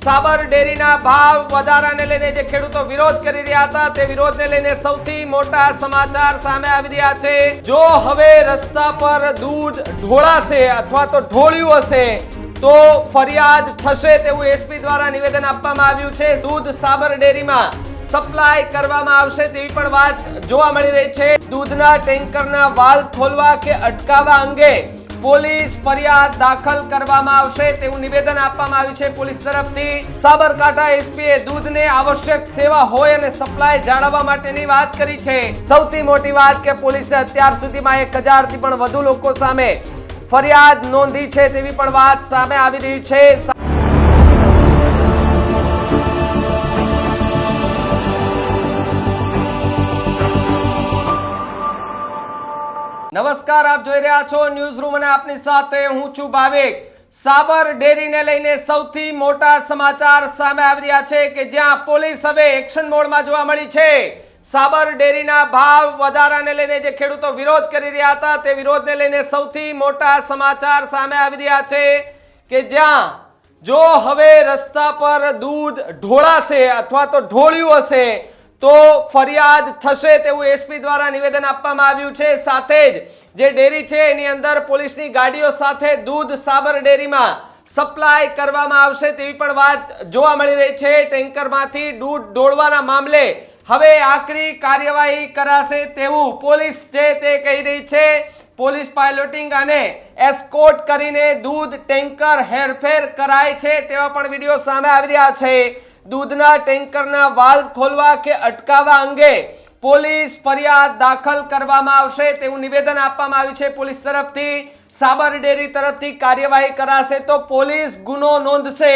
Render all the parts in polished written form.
સાબર ડેરીના ભાવ વધારાને લઈને જે ખેડૂતો વિરોધ કરી રહ્યા હતા તે વિરોધને લઈને સૌથી મોટા સમાચાર સામે આવી રહ્યા છે। જો હવે રસ્તા પર દૂધ ઢોળાશે અથવા તો ઢોળ્યું હશે તો ફરિયાદ થશે તેવું એસપી દ્વારા નિવેદન આપવામાં આવ્યું છે। દૂધ સાબર ડેરીમાં સપ્લાય કરવામાં આવશે તેવી પણ વાત જોવા મળી રહી છે। દૂધના ટેન્કરના વાલ્વ ખોલવા કે અટકાવવા અંગે પોલીસ ફરિયાદ દાખલ કરવામાં આવશે તેવું નિવેદન આપવામાં આવ્યું છે પોલીસ તરફથી। સાબરકાંઠા એસપીએ દૂધને આવશ્યક સેવા હોય અને સપ્લાય જાળવવા માટેની વાત કરી છે। સૌથી મોટી વાત કે પોલીસે અત્યાર સુધીમાં 1000 થી પણ વધુ લોકો સામે ફરિયાદ નોંધી છે તેવી પણ વાત સામે આવી રહી છે। નમસ્કાર, આપ જોઈ રહ્યા છો ન્યૂઝ રૂમ અને આપની સાથે હું છું ભાવિક। સાબર ડેરીને લઈને સૌથી મોટા સમાચાર સામે આવી રહ્યા છે કે જ્યાં પોલીસ હવે એક્શન મોડમાં જોવા મળી છે। સાબર ડેરીના ભાવ વધારાને લઈને જે ખેડૂતો વિરોધ કરી રહ્યા હતા તે વિરોધને લઈને સૌથી મોટા સમાચાર સામે આવી રહ્યા છે કે જ્યાં જો હવે રસ્તા પર દૂધ ઢોળાશે અથવા તો ઢોળ્યું હશે તો ફરિયાદ થશે તેવું એસપી દ્વારા નિવેદન આપવામાં આવ્યું છે। સાથે જ જે ડેરી છે એની અંદર પોલીસની ગાડીઓ સાથે દૂધ સાબર ડેરીમાં સપ્લાય કરવામાં આવશે તેવી પણ વાત જોવા મળી રહી છે। ટેન્કરમાંથી દૂધ ઢોળવાના મામલે હવે આકરી કાર્યવાહી કરાશે તેવું પોલીસ છે તે કહી રહી છે। પોલીસ પાયલોટિંગ અને એસ્કોર્ટ કરીને દૂધ ટેન્કર હેરફેર કરાય છે તેવા પણ વિડીયો સામે આવી રહ્યા છે। દૂધના ટેન્કરના વાલ્વ ખોલવા કે અટકાવવા અંગે પોલીસ ફરિયાદ દાખલ કરવામાં આવશે તેવું નિવેદન આપવામાં આવ્યું છે પોલીસ તરફથી। સાબર ડેરી તરફથી કાર્યવાહી કરાશે તો પોલીસ ગુનો નોંધશે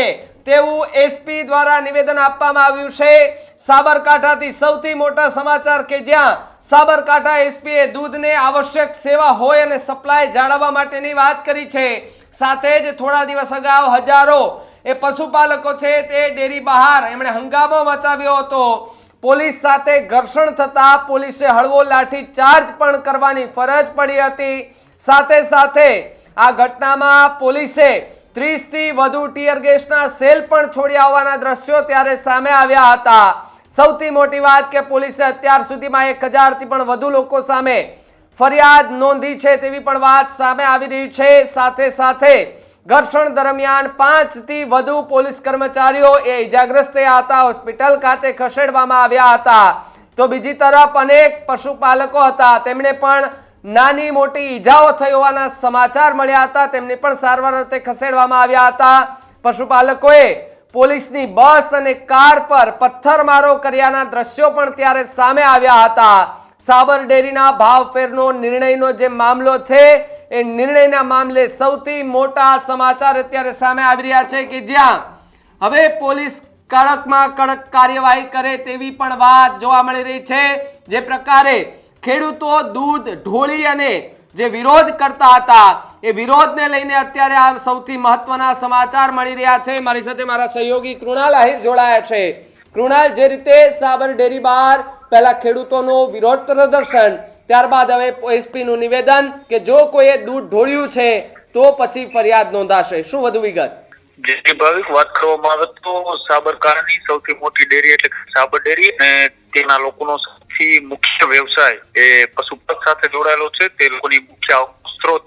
તેવું એસપી દ્વારા નિવેદન આપવામાં આવ્યું છે। સાબરકાંઠાથી સૌથી મોટા સમાચાર કે જ્યાં સાબરકાંઠા એસપીએ દૂધને આવશ્યક સેવા હોય અને સપ્લાય જાળવવા માટેની વાત કરી છે। સાથે જ થોડા દિવસ અગાઉ હજારો પશુપાલકો છે તે ડેરી બહાર એમણે હંગામો મચાવ્યો હતો। પોલીસ સાથે ઘર્ષણ થતા પોલીસે હળવો લાઠી ચાર્જ પણ કરવાની ફરજ પડી હતી। સાથે સાથે આ ઘટનામાં પોલીસે 30 થી વધુ ટીયર ગેસના સેલ પણ છોડ્યા હોવાના દ્રશ્યો ત્યારે સામે આવ્યા હતા। સૌથી મોટી વાત કે પોલીસે અત્યાર સુધીમાં 1000 થી પણ વધુ લોકો સામે ફરિયાદ નોંધી છે તેવી પણ વાત સામે આવી રહી છે। સાથે સાથે ઘર્ષણ દરમિયાન 5 થી વધુ પોલીસ કર્મચારીઓ ઇજાગ્રસ્ત થયા હતા, હોસ્પિટલ ખાતે ખસેડવામાં આવ્યા હતા। તો બીજી તરફ અનેક પશુપાલકો હતા તેમને પણ નાની મોટી ઈજાઓ થઈ હોવાના સમાચાર મળ્યા હતા, તેમને પણ સારવાર અર્થે ખસેડવામાં આવ્યા હતા। પશુપાલકોએ પોલીસની બસ અને કાર પર પથ્થરમારો કર્યાના દ્રશ્યો પણ ત્યારે સામે આવ્યા હતા। સાબર ડેરીના ભાવફેરનો નિર્ણયનો જે મામલો છે એ નિર્ણયના મામલે સૌથી મોટા સમાચાર અત્યારે સામે આવી રહ્યા છે કે જ્યાં હવે પોલીસ કડકમાં કડક કાર્યવાહી કરે તેવી પણ વાત જોવા મળી રહી છે। જે પ્રકારે ખેડૂતો દૂધ ઢોળી અને જે વિરોધ કરતા હતા એ વિરોધને લઈને અત્યારે આ સૌથી મહત્વના સમાચાર મળી રહ્યા છે। મારી સાથે મારા સહયોગી કૃણાલ આહિર જોડાયા છે। કૃણાલ, જે રીતે સાબર ડેરી બહાર પહેલા ખેડૂતોનો વિરોધ પ્રદર્શન, ત્યારબાદ હવે એસપી નું નિવેદન કે જો કોઈએ દૂધ ઢોળ્યું છે તો પછી ફરિયાદ નોંધાશે, શું વધુ વિગત? જે ભાવિક વાત કરવામાં આવે તો સાબરકાંઠાની સૌથી મોટી ડેરી એટલે સાબર ડેરી અને તેના લોકોનો સૌથી મુખ્ય વ્યવસાય એ પશુપાલન સાથે જોડાયેલો છે। તે લોકોની મુખ્ય સ્ત્રોત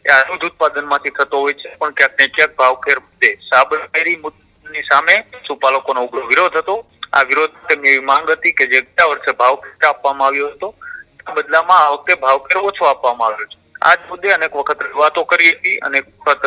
એ દૂધ ઉત્પાદનમાંથી થતો હોય છે, પણ ક્યાંક ને ક્યાંક ભાવફેર મુદ્દે સાબર ડેરીની સામે પશુપાલકોનો ઉગ્ર વિરોધ હતો। આ વિરોધ તેમની એવી માંગ હતી કે જે ગયા વર્ષે ભાવફેર આપવામાં આવ્યો હતો બદલામાં આ વખતે ભાવફેર ઓછો આપવામાં આવ્યો છે। આ જ મુદ્દે અનેક વખત રજૂઆતો કરી હતી, અનેક વખત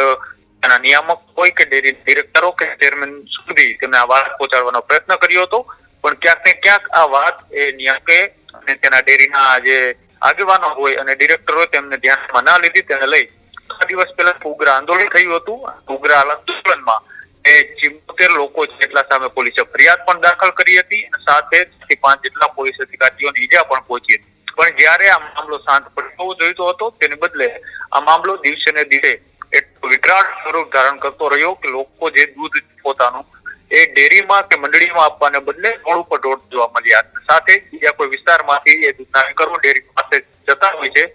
એના નિયામક હોય કે ડેરી ડિરેક્ટરો કે ચેરમેન સુધી તેમને આ વાત પહોંચાડવાનો પ્રયત્ન કર્યો હતો, પણ ક્યાંક ને ક્યાંક આ વાત એ નિયામકે અને તેના ડેરીના જે આગેવાનો હોય અને ડિરેક્ટર હોય તેમને ધ્યાનમાં ના લીધી। તેને લઈ 3 દિવસ પહેલા ઉગ્ર આંદોલન થયું હતું। ઉગ્ર આંદોલનમાં 74 લોકો જેટલા સામે પોલીસે ફરિયાદ પણ દાખલ કરી હતી અને સાથે 5 જેટલા પોલીસ અધિકારીઓને ઈજા પણ પહોંચી હતી। પણ જ્યારે આ મામલો શાંત પડવો જોઈતો હતો તેને બદલે આ મામલો દિવસે ને દિવસે એટલો વિકરાળ સ્વરૂપ ધારણ કરતો રહ્યો કે લોકો જે દૂધ પોતાનું એ ડેરીમાં કે મંડળીમાં આપવાને બદલે રોડ ઉપર ઢોળ જોવા મળ્યા। સાથે બીજા કોઈ વિસ્તારમાંથી એ દૂધના ટેન્કરો ડેરી પાસે જતા હોય છે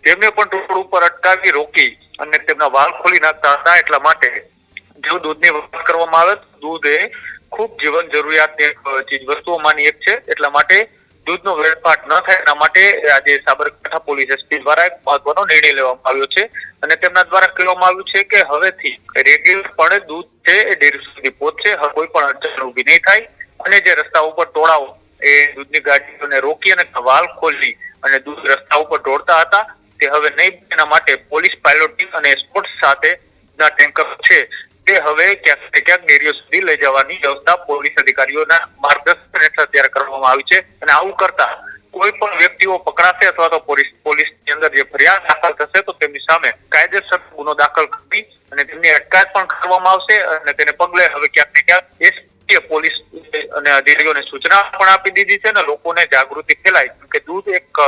તેમને પણ રોડ ઉપર અટકાવી રોકી અને તેમના વાલ ખોલી નાખતા હતા। એટલા માટે જો દૂધની વાત કરવામાં આવે તો દૂધ એ ખૂબ જીવન જરૂરિયાત એક ચીજ વસ્તુઓમાંની એક છે. એટલા માટે દૂધનો વેડફાટ ન થાય એના માટે આજે સાબરકાંઠા પોલીસ એસપી દ્વારા એક મહત્વનો નિર્ણય લેવામાં આવ્યો છે અને તેમના દ્વારા કહેવામાં આવ્યું છે કે હવેથી રેગ્યુલરપણે દૂધ છે એ ડેરી સુધી પહોંચશે. હવે કોઈ પણ અડચણ ઊભી નહીં થાય અને જે રસ્તા ઉપર ટોળાઓ એ દૂધની ગાડીઓને રોકી અને વાલ ખોલી અને દૂધ રસ્તા ઉપર ઢોળતા હતા તે હવે નહીં. એના માટે પોલીસ પાયલોટિંગ અને સ્પોર્ટ્સ સાથે ના ટેન્કર છે તે હવે ક્યાંક ક્યાંક ડેરીઓ સુધી લઈ જવાની વ્યવસ્થા પોલીસ અધિકારીઓના માર્ગદર્શન હેઠળ ત્યારે કરવામાં આવી છે. અને આવું કરતા કોઈ પણ વ્યક્તિઓ પકડાશે અથવા તો પોલીસની અંદર જે ફરિયાદ દાખલ થશે તો તેમની સામે કાયદેસર ગુનો દાખલ કરી અને તેમની અટકાયત પણ કરવામાં આવશે. અને તેને પગલે હવે ક્યાંક ને ક્યાંક એસપીએ પોલીસ અને અધિકારીઓને સૂચના પણ આપી દીધી છે અને લોકોને જાગૃતિ ફેલાય કે દૂધ એક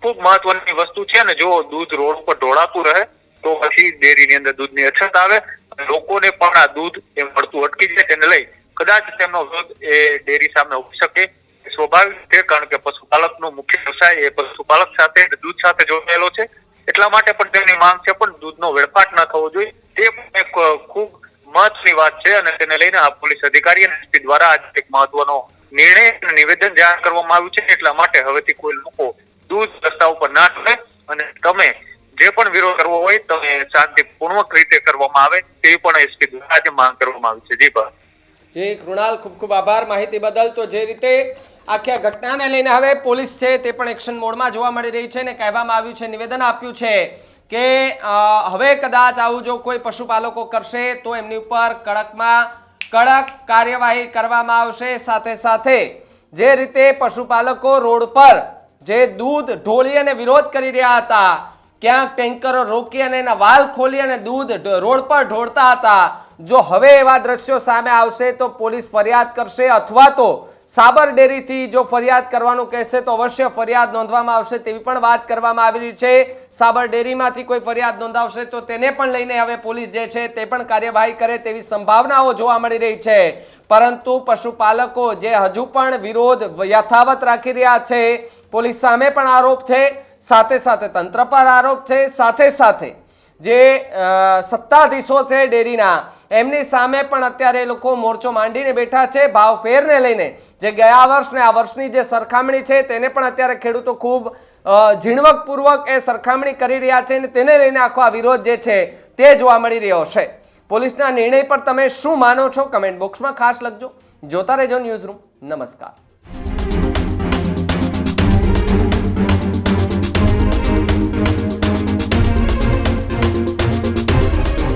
ખૂબ મહત્વની વસ્તુ છે અને જો દૂધ રોડ પર ઢોળાતું રહે તો પછી ડેરીની અંદર દૂધની અછત આવે અને લોકોને પણ આ દૂધ એ મળતું અટકી જાય. તેને લઈ કદાચ તેમનો વિરોધ એ ડેરી સામે ઉઠી શકે સ્વાભાવિક છે, કારણ કે પશુપાલકનો મુખ્ય વ્યવસાય એ પશુપાલક સાથે દૂધ સાથે જોડાયેલો છે. એટલા માટે પણ તેમની માંગ છે પણ દૂધનો વેડફાટ ન થવો જોઈએ તે પણ એક ખૂબ મહત્વની વાત છે. અને તેને લઈને આ પોલીસ અધિકારી અને એસપી દ્વારા આજે એક મહત્વનો નિર્ણય નિવેદન જાહેર કરવામાં આવ્યું છે. એટલા માટે હવેથી કોઈ લોકો દૂધ રસ્તા ઉપર ના ઢોળે અને તમે જે પણ વિરોધ કરવો હોય તમે શાંતિપૂર્વક રીતે કરવામાં આવે તેવી પણ એસપી દ્વારા આજે માંગ કરવામાં આવી છે. જી બસ જી કૃણાલ, ખૂબ ખૂબ આભાર માહિતી બદલ. તો જે રીતે આખી ઘટનાને લઈને હવે પોલીસ છે તે પણ એક્શન મોડમાં જોવા મળી રહી છે અને કહેવામાં આવ્યું છે, નિવેદન આપ્યું છે કે હવે કદાચ આવું જો કોઈ પશુપાલકો કરશે તો એમની ઉપર કડકમાં કડક કાર્યવાહી કરવામાં આવશે. સાથે સાથે જે રીતે પશુપાલકો રોડ પર જે દૂધ ઢોળી અને વિરોધ કરી રહ્યા હતા, ક્યાંક ટેન્કરો રોકી અને એના વાલ ખોલી અને દૂધ રોડ પર ઢોળતા હતા, જો હવે એવા દ્રશ્યો સામે આવશે તો પોલીસ ફરિયાદ કરશે અથવા તો સાબર ડેરીથી જો ફરિયાદ કરવાનું કહેશે તો અવશ્ય ફરિયાદ નોંધવામાં આવશે તેવી પણ વાત કરવામાં આવી રહી છે. સાબર ડેરીમાંથી કોઈ ફરિયાદ નોંધાવશે તો તેને પણ લઈને હવે પોલીસ જે છે તે પણ કાર્યવાહી કરે તેવી સંભાવનાઓ જોવા મળી રહી છે. પરંતુ પશુપાલકો જે હજુ પણ વિરોધ યથાવત રાખી રહ્યા છે, પોલીસ સામે પણ આરોપ છે, સાથે સાથે તંત્ર પર આરોપ છે, સાથે સાથે જે સત્તાધીશો છે ડેરીના એમની સામે પણ અત્યારે એ લોકો મોરચો માંડીને બેઠા છે. ભાવ ફેરને લઈને જે ગયા વર્ષ ને આ વર્ષની જે સરખામણી છે તેને પણ અત્યારે ખેડૂતો ખૂબ ઝીણવટપૂર્વક એ સરખામણી કરી રહ્યા છે અને તેને લઈને આખો આ વિરોધ જે છે તે જોવા મળી રહ્યો છે. પોલીસના નિર્ણય પર તમે શું માનો છો કમેન્ટ બોક્સમાં ખાસ લખજો. જોતા રહેજો ન્યૂઝરૂમ. નમસ્કાર.